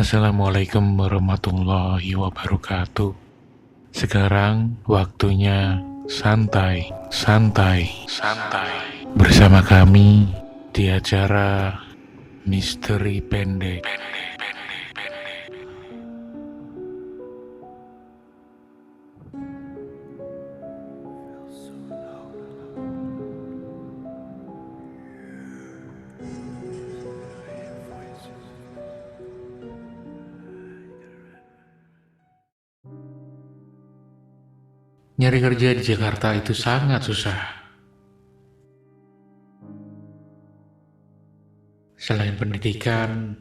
Assalamualaikum warahmatullahi wabarakatuh. Sekarang waktunya santai bersama kami di acara Misteri Pendek. Nyari kerja di Jakarta itu sangat susah. Selain pendidikan,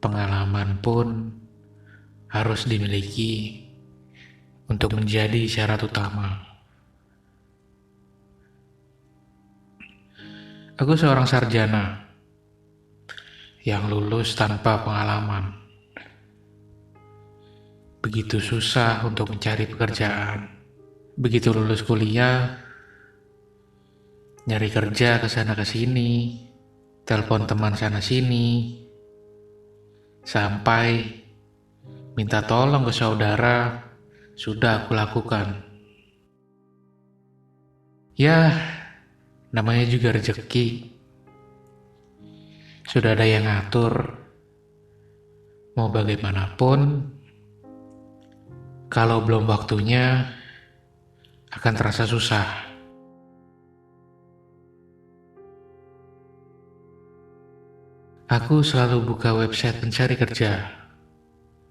pengalaman pun harus dimiliki untuk menjadi syarat utama. Aku seorang sarjana yang lulus tanpa pengalaman. Begitu susah untuk mencari pekerjaan. Begitu lulus kuliah, nyari kerja ke sana ke sini, telepon teman sana sini, sampai minta tolong ke saudara, sudah aku lakukan. Ya, namanya juga rezeki. Sudah ada yang ngatur. Mau bagaimanapun, kalau belum waktunya, akan terasa susah. Aku selalu buka website pencari kerja.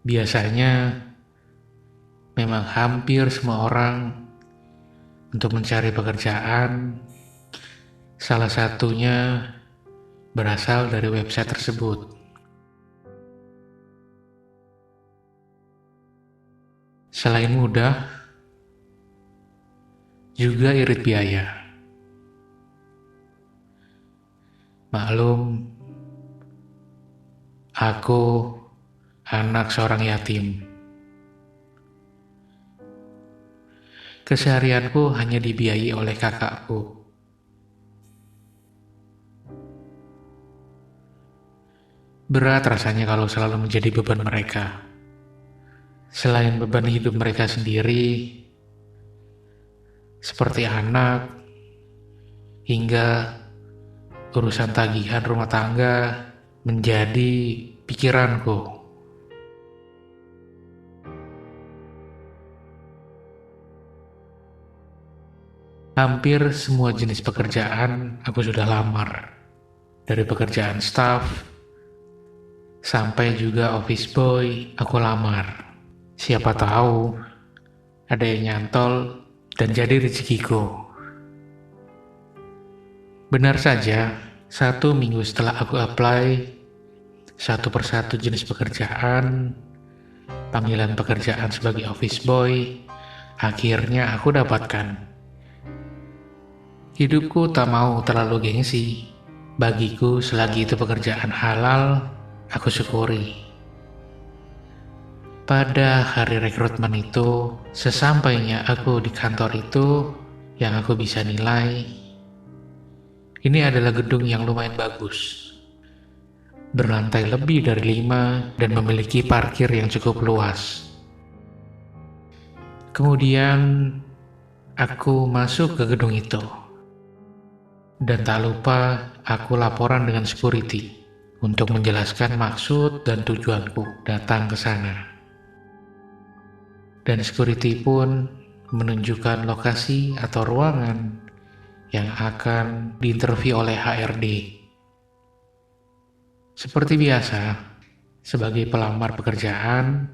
Biasanya, memang hampir semua orang untuk mencari pekerjaan, salah satunya berasal dari website tersebut. Selain mudah, juga irit biaya. Maklum, aku anak seorang yatim. Keseharianku hanya dibiayai oleh kakakku. Berat rasanya kalau selalu menjadi beban mereka. Selain beban hidup mereka sendiri, seperti anak, hingga urusan tagihan rumah tangga menjadi pikiranku. Hampir semua jenis pekerjaan aku sudah lamar. Dari pekerjaan staff, sampai juga office boy aku lamar. Siapa tahu ada yang nyantol dan jadi rezekiku. Benar saja, 1 minggu setelah aku apply satu persatu jenis pekerjaan, panggilan pekerjaan sebagai office boy, akhirnya aku dapatkan. Hidupku tak mau terlalu gengsi. Bagiku selagi itu pekerjaan halal, aku syukuri. Pada hari rekrutmen itu, sesampainya aku di kantor itu, yang aku bisa nilai, ini adalah gedung yang lumayan bagus. Berlantai lebih dari 5 dan memiliki parkir yang cukup luas. Kemudian, aku masuk ke gedung itu. Dan tak lupa, aku laporan dengan security untuk menjelaskan maksud dan tujuanku datang ke sana. Dan security pun menunjukkan lokasi atau ruangan yang akan diinterview oleh HRD. Seperti biasa, sebagai pelamar pekerjaan,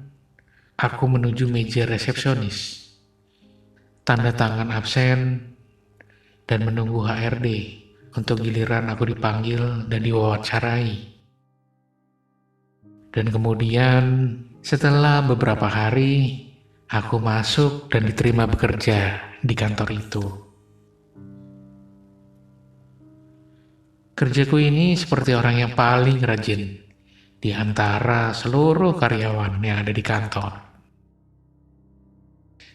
aku menuju meja resepsionis, tanda tangan absen, dan menunggu HRD untuk giliran aku dipanggil dan diwawancarai. Dan kemudian, setelah beberapa hari, aku masuk dan diterima bekerja di kantor itu. Kerjaku ini seperti orang yang paling rajin di antara seluruh karyawan yang ada di kantor.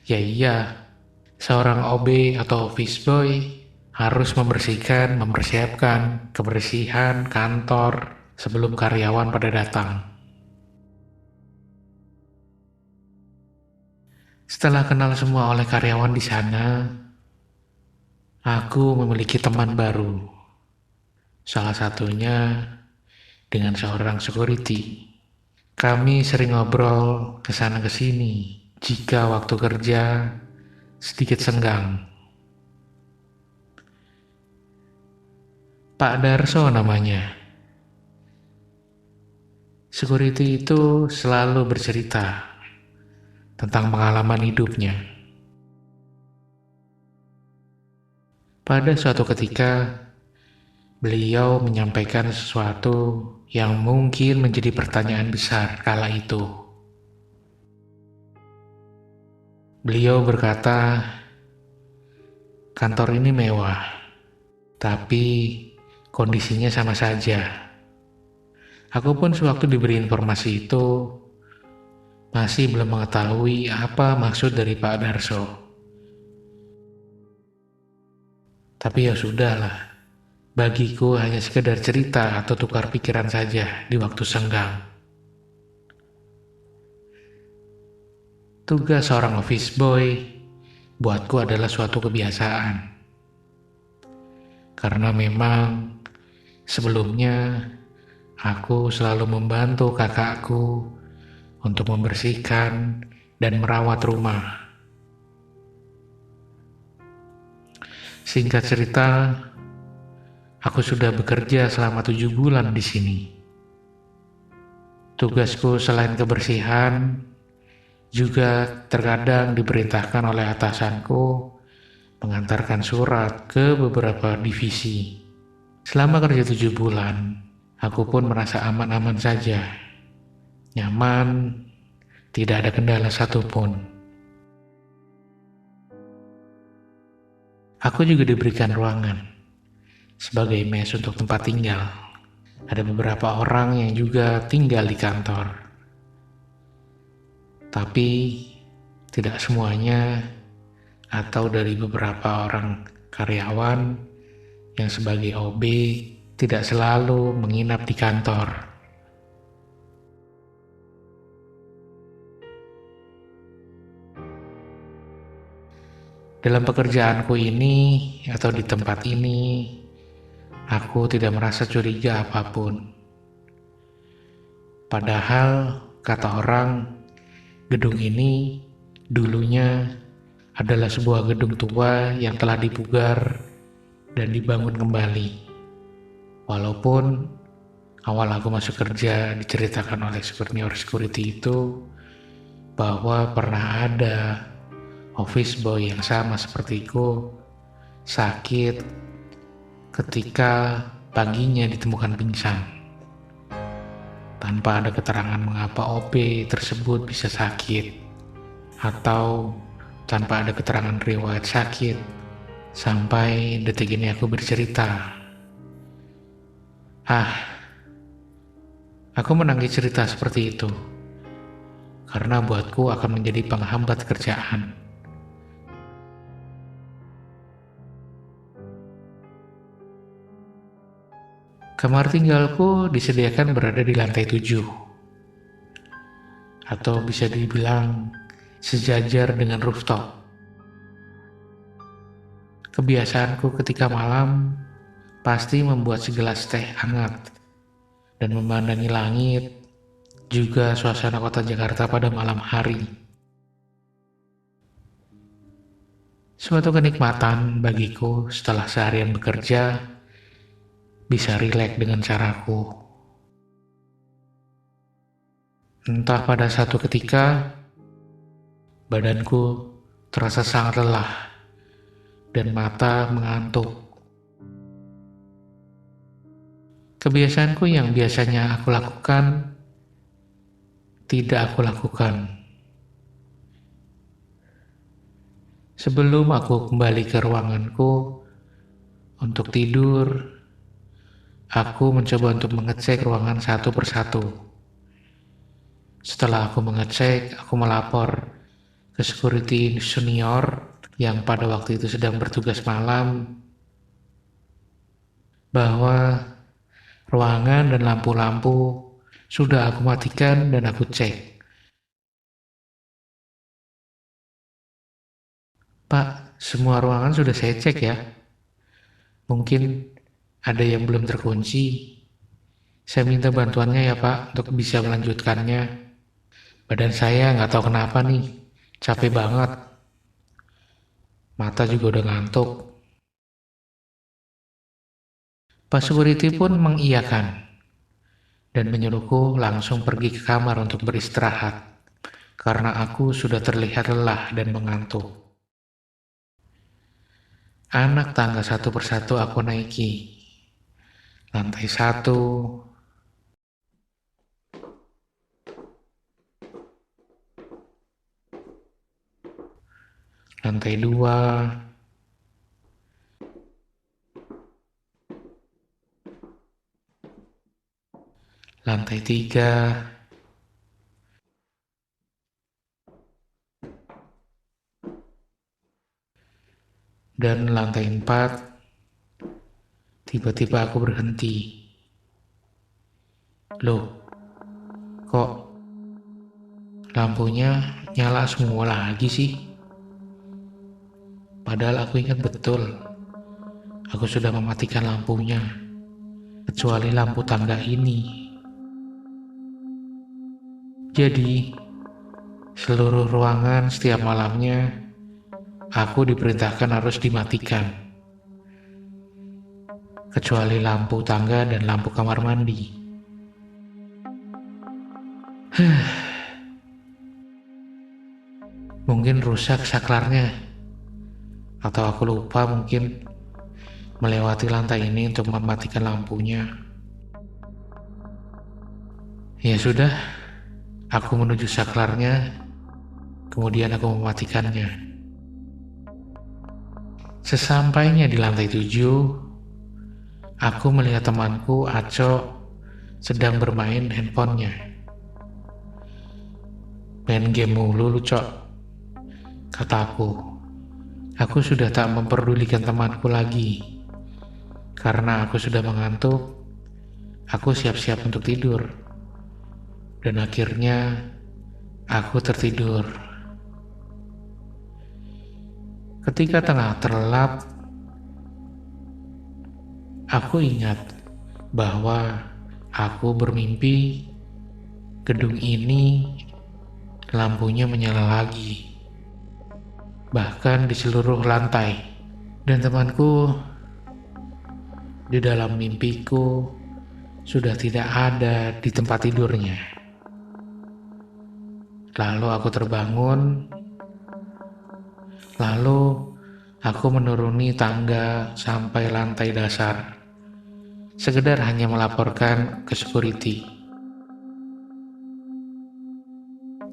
Ya iya, seorang OB atau office boy harus mempersiapkan kebersihan kantor sebelum karyawan pada datang. Setelah kenal semua oleh karyawan di sana, aku memiliki teman baru. Salah satunya dengan seorang security. Kami sering ngobrol ke sana ke sini jika waktu kerja sedikit senggang. Pak Darso namanya. Security itu selalu bercerita tentang pengalaman hidupnya. Pada suatu ketika, beliau menyampaikan sesuatu yang mungkin menjadi pertanyaan besar kala itu. Beliau berkata, kantor ini mewah, tapi kondisinya sama saja. Aku pun sewaktu diberi informasi itu, masih belum mengetahui apa maksud dari Pak Darso. Tapi ya sudahlah, bagiku hanya sekedar cerita atau tukar pikiran saja di waktu senggang. Tugas seorang office boy buatku adalah suatu kebiasaan. Karena memang sebelumnya aku selalu membantu kakakku untuk membersihkan dan merawat rumah. Singkat cerita, aku sudah bekerja selama 7 bulan di sini. Tugasku selain kebersihan, juga terkadang diperintahkan oleh atasanku mengantarkan surat ke beberapa divisi. Selama kerja 7 bulan, aku pun merasa aman-aman saja. Nyaman, tidak ada kendala satupun. Aku juga diberikan ruangan sebagai mes untuk tempat tinggal. Ada beberapa orang yang juga tinggal di kantor. Tapi tidak semuanya, atau dari beberapa orang karyawan yang sebagai OB tidak selalu menginap di kantor. Dalam pekerjaanku ini atau di tempat ini, aku tidak merasa curiga apapun. Padahal, kata orang, gedung ini dulunya adalah sebuah gedung tua yang telah dipugar dan dibangun kembali. Walaupun awal aku masuk kerja diceritakan oleh senior security itu bahwa pernah ada office boy yang sama sepertiku sakit ketika paginya ditemukan pingsan. Tanpa ada keterangan mengapa OP tersebut bisa sakit, atau tanpa ada keterangan riwayat sakit, sampai detik ini aku bercerita. Aku menangis cerita seperti itu, karena buatku akan menjadi penghambat kerjaan. Kamar tinggalku disediakan berada di lantai 7, atau bisa dibilang sejajar dengan rooftop. Kebiasaanku ketika malam pasti membuat segelas teh hangat dan memandangi langit, juga suasana kota Jakarta pada malam hari. Suatu kenikmatan bagiku setelah seharian bekerja, bisa rileks dengan caraku. Entah pada satu ketika, badanku terasa sangat lelah dan mata mengantuk. Kebiasaanku yang biasanya aku lakukan, tidak aku lakukan. Sebelum aku kembali ke ruanganku untuk tidur, aku mencoba untuk mengecek ruangan satu persatu. Setelah aku mengecek, aku melapor ke security senior yang pada waktu itu sedang bertugas malam bahwa ruangan dan lampu-lampu sudah aku matikan dan aku cek. Pak, semua ruangan sudah saya cek ya. Mungkin ada yang belum terkunci. Saya minta bantuannya ya Pak untuk bisa melanjutkannya. Badan saya nggak tahu kenapa nih, capek banget. Mata juga udah ngantuk. Pak security pun mengiyakan dan menyuruhku langsung pergi ke kamar untuk beristirahat karena aku sudah terlihat lelah dan mengantuk. Anak tangga satu persatu aku naiki. Lantai 1, lantai 2, lantai 3, dan lantai 4. Tiba-tiba aku berhenti. Loh, kok lampunya nyala semua lagi sih? Padahal aku ingat betul, aku sudah mematikan lampunya, kecuali lampu tangga ini. Jadi, seluruh ruangan setiap malamnya, aku diperintahkan harus dimatikan, kecuali lampu tangga dan lampu kamar mandi. Mungkin rusak saklarnya, atau aku lupa mungkin melewati lantai ini untuk mematikan lampunya. Ya sudah, aku menuju saklarnya, kemudian aku mematikannya. Sesampainya di lantai 7, aku melihat temanku Aco sedang bermain handphonenya. Main game mulu lu, Cok, kataku. Aku sudah tak memperdulikan temanku lagi. Karena aku sudah mengantuk, aku siap-siap untuk tidur. Dan akhirnya, aku tertidur. Ketika tengah terlelap, aku ingat bahwa aku bermimpi gedung ini lampunya menyala lagi, bahkan di seluruh lantai. Dan temanku di dalam mimpiku sudah tidak ada di tempat tidurnya. Lalu aku terbangun, lalu aku menuruni tangga sampai lantai dasar, sekedar hanya melaporkan ke security.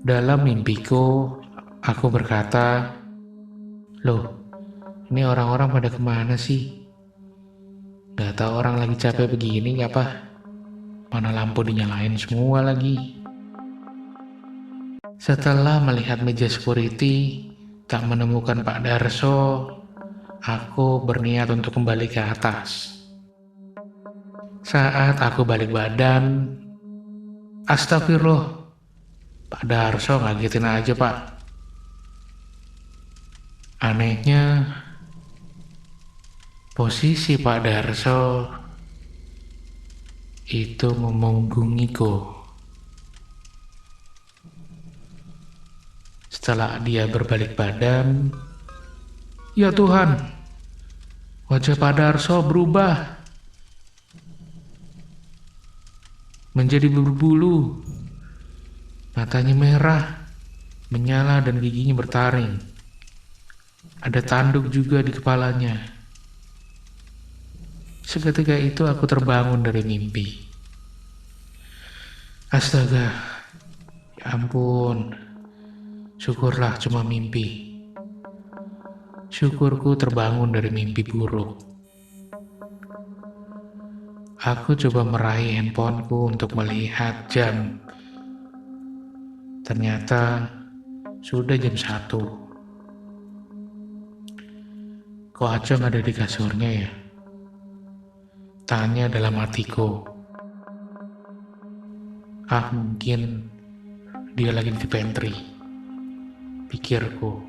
Dalam mimpiku, aku berkata, "Loh, ini orang-orang pada kemana sih? Gak tahu orang lagi capek begini gak apa? Mana lampu dinyalain semua lagi." Setelah melihat meja security, tak menemukan Pak Darso, aku berniat untuk kembali ke atas. Saat aku balik badan, astagfirullah, Pak Darso ngagetin aja Pak. Anehnya, posisi Pak Darso itu memunggungiku. Setelah dia berbalik badan, ya Tuhan, wajah Pak Darso berubah menjadi berbulu. Matanya merah, menyala dan giginya bertaring. Ada tanduk juga di kepalanya. Seketika itu aku terbangun dari mimpi. Astaga, ya ampun, syukurlah cuma mimpi. Syukurku terbangun dari mimpi buruk. Aku coba meraih handphoneku untuk melihat jam. Ternyata sudah jam 1. Kok Aco nggak ada di kasurnya ya? Tanya dalam hatiku. Mungkin dia lagi di pantry, pikirku.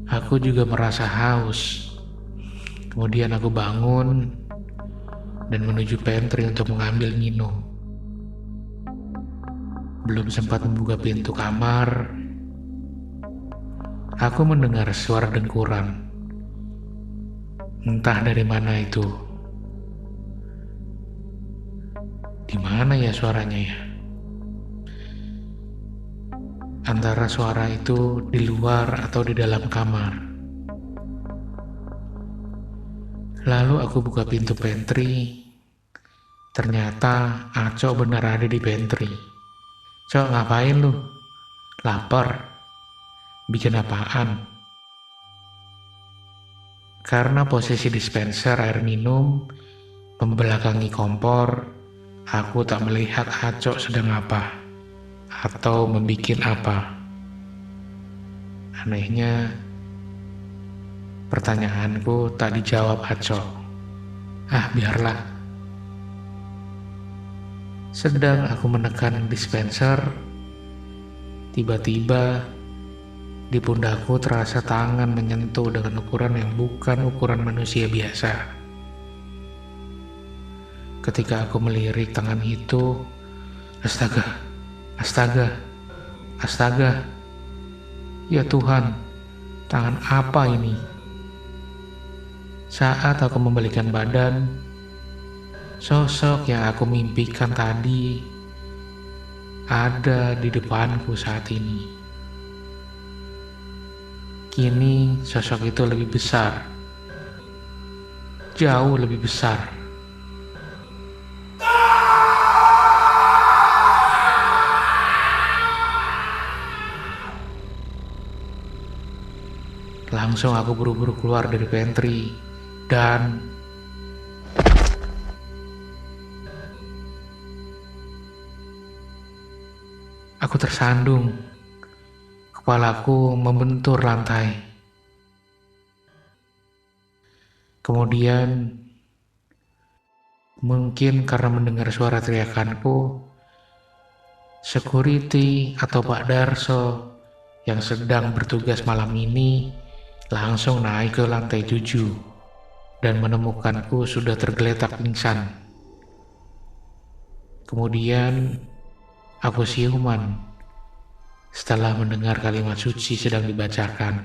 Aku juga merasa haus. Kemudian aku bangun dan menuju pantry untuk mengambil minum. Belum sempat membuka pintu kamar, aku mendengar suara dengkuran. Entah dari mana itu. Di mana ya suaranya ya? Antara suara itu di luar atau di dalam kamar. Lalu aku buka pintu pantry. Ternyata Aco benar ada di pantry. Cok, ngapain lu? Lapar? Bikin apaan? Karena posisi dispenser air minum membelakangi kompor, aku tak melihat Aco sedang apa atau membikin apa. Anehnya, pertanyaanku tak dijawab Aco. Ah, biarlah. Sedang aku menekan dispenser, tiba-tiba di pundakku terasa tangan menyentuh dengan ukuran yang bukan ukuran manusia biasa. Ketika aku melirik tangan itu, astaga, astaga, astaga. Ya Tuhan, tangan apa ini? Saat aku membalikkan badan, sosok yang aku mimpikan tadi ada di depanku saat ini. Kini sosok itu lebih besar, jauh lebih besar. Langsung aku buru-buru keluar dari pantry dan aku tersandung. Kepalaku membentur lantai. Kemudian, mungkin karena mendengar suara teriakanku, security atau Pak Darso yang sedang bertugas malam ini langsung naik ke lantai 7 dan menemukanku sudah tergeletak pingsan. Kemudian, aku siuman setelah mendengar kalimat suci sedang dibacakan.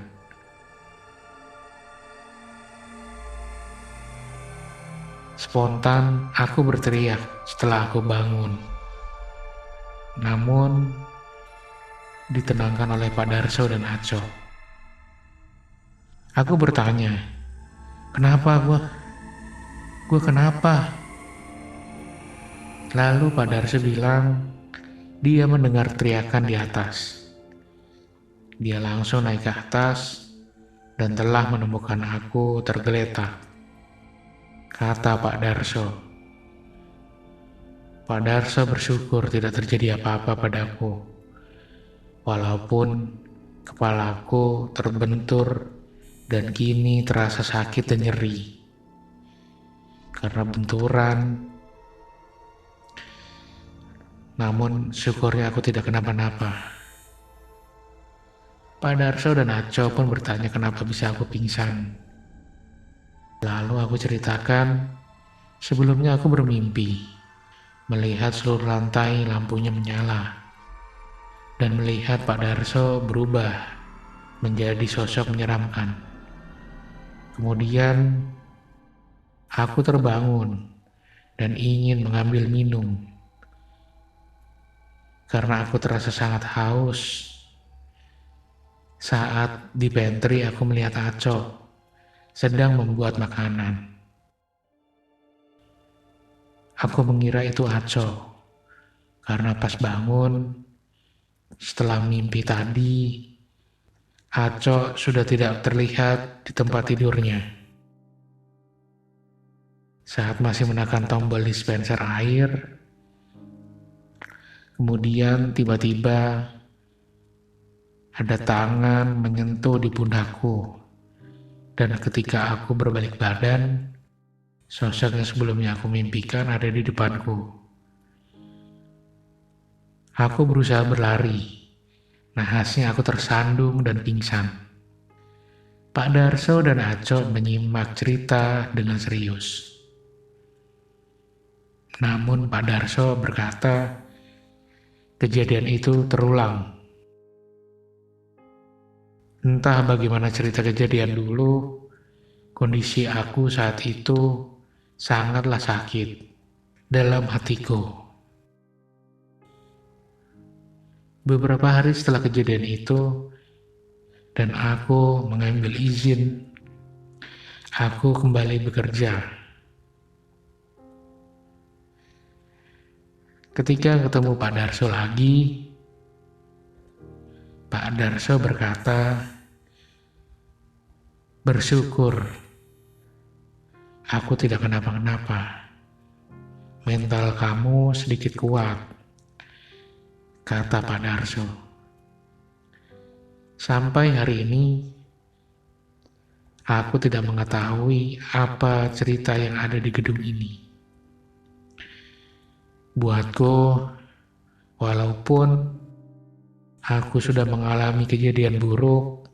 Spontan aku berteriak setelah aku bangun. Namun ditenangkan oleh Pak Darso dan Aco. Aku bertanya, kenapa gua kenapa? Lalu Pak Darso bilang dia mendengar teriakan di atas. Dia langsung naik ke atas dan telah menemukan aku tergeletak, kata Pak Darso. Pak Darso bersyukur tidak terjadi apa-apa padaku, walaupun kepalaku terbentur dan kini terasa sakit dan nyeri karena benturan. Namun syukurnya aku tidak kenapa-napa. Pak Darso dan Aco pun bertanya kenapa bisa aku pingsan. Lalu aku ceritakan, sebelumnya aku bermimpi melihat seluruh lantai lampunya menyala dan melihat Pak Darso berubah menjadi sosok menyeramkan. Kemudian aku terbangun dan ingin mengambil minum karena aku terasa sangat haus. Saat di pantry aku melihat Aco sedang membuat makanan. Aku mengira itu Aco karena pas bangun setelah mimpi tadi, Aco sudah tidak terlihat di tempat tidurnya. Saat masih menekan tombol dispenser air, kemudian tiba-tiba ada tangan menyentuh di pundakku, dan ketika aku berbalik badan, sosok yang sebelumnya aku mimpikan ada di depanku. Aku berusaha berlari. Nahasnya aku tersandung dan pingsan. Pak Darso dan Aco menyimak cerita dengan serius. Namun Pak Darso berkata, kejadian itu terulang. Entah bagaimana cerita kejadian dulu, kondisi aku saat itu sangatlah sakit dalam hatiku. Beberapa hari setelah kejadian itu, dan aku mengambil izin, aku kembali bekerja. Ketika ketemu Pak Darso lagi, Pak Darso berkata, bersyukur aku tidak kenapa-kenapa. Mental kamu sedikit kuat, kata Pak Darso. Sampai hari ini, aku tidak mengetahui apa cerita yang ada di gedung ini. Buatku, walaupun aku sudah mengalami kejadian buruk,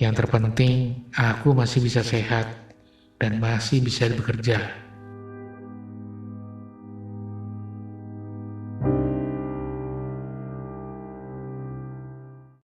yang terpenting aku masih bisa sehat dan masih bisa bekerja.